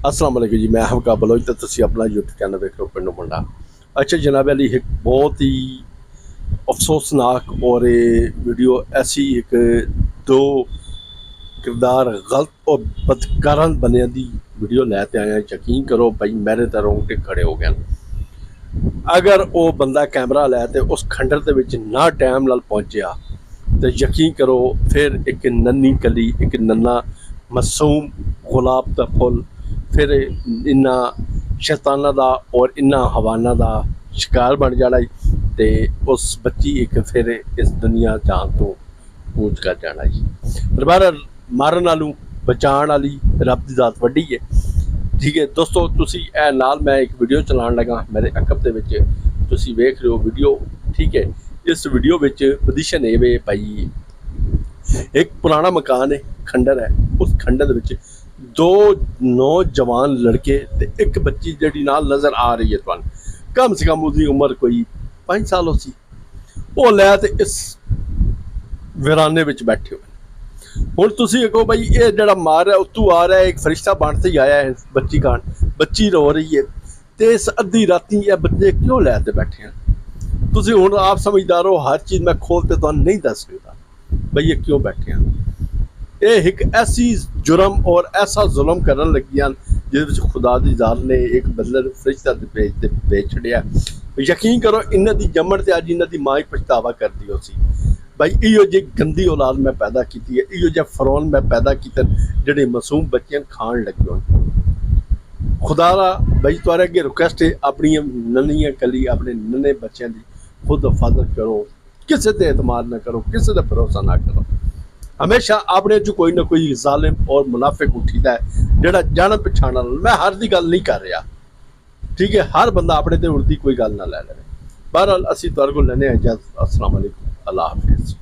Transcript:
अस्सलाम वालेकुम जी। मैं हवका बलोच तो तुसी अपना यूट्यूब चैनल देख रहे हो पिंडो मुंडा। अच्छा जनाब अली, एक बहुत ही अफसोसनाक और ये वीडियो ऐसी एक दो किरदार गलत और बदकारान बने दी वीडियो लैते आए हैं। यकीन करो भाई मेरे तो रोंगटे खड़े हो गए। अगर वो बंदा कैमरा लै तो उस खंडर के विच ना टाइम नाल पहुंचया तो यकीन करो फिर एक नन्नी कली एक नन्ना मासूम गुलाब का फुल फिर इन्ना शैताना दा और इन्ना हवाना दा शिकार बन जाना ते उस बच्ची एक फिर इस दुनिया जान तो कूच कर जाना जी। पर बहरहाल मारन वालू बचाने वाली रब की जात वड्डी है। ठीक है दोस्तों, तुसी ए नाल मैं एक वीडियो चलान लगा मेरे अकब दे विच तुसी वेख रहे हो वीडियो। ठीक है, इस वीडियो विच पोजीशन ये वे भाई एक पुराना मकान है, खंडर है। उस खंडर विच दो नौजवान लड़के ते एक बच्ची जिहड़ी नाल नज़र आ रही है तुहानूं, कम से कम उसकी उम्र कोई 5 साल हो सी। वो लै ते इस वीराने विच बैठे हुए। हुण तुसीं कहो भाई ये जिहड़ा मार है उत्तों आ रहा है, एक फरिश्ता बनते ही आया है बच्ची कान, बच्ची रो रही है तो इस अद्धी राती ये बच्चे क्यों लैते बैठे हैं। तुसीं हुण आप समझदार हो, हर चीज़ मैं खोल के तुहानूं नहीं दस सकदा भाई ये क्यों बैठे हैं। ये एक ऐसी जुर्म और ऐसा जुल्म करन लगियां जिहदे विच खुदा दी जात ने एक बंदे नूं फरिश्ता भेज छड़िया। यकीन करो इन्हां दी जम्मण ते अज इन्हां दी मां ही पछतावा करदी हो सी भाई इहो जी गंदी औलाद मैं पैदा की है, इहो जिहा फरौन मैं पैदा किए जिहड़े मासूम बच्चियां खाण लगे होण। खुदा दा भाई तुहाडे अगे रिक्वेस्ट है, अपनी नन्नियां कली अपने नन्हे बच्चों की खुद हिफाजत करो, किसी ते एतमाद ना करो, किसी का भरोसा ना करो। हमेशा अपने चो कोई ना कोई जालिम और मुनाफिक उठीदा है जिहड़ा जान पछाण वाला। मैं हर दी गल नहीं कर रहा, ठीक है, हर बंदा अपने ते उड़दी कोई गल ना लै ले। बहरहाल असीं तुहाडे कोल लैने इजाजत। अस्सलाम वालेकुम, अल्लाह हाफिज़।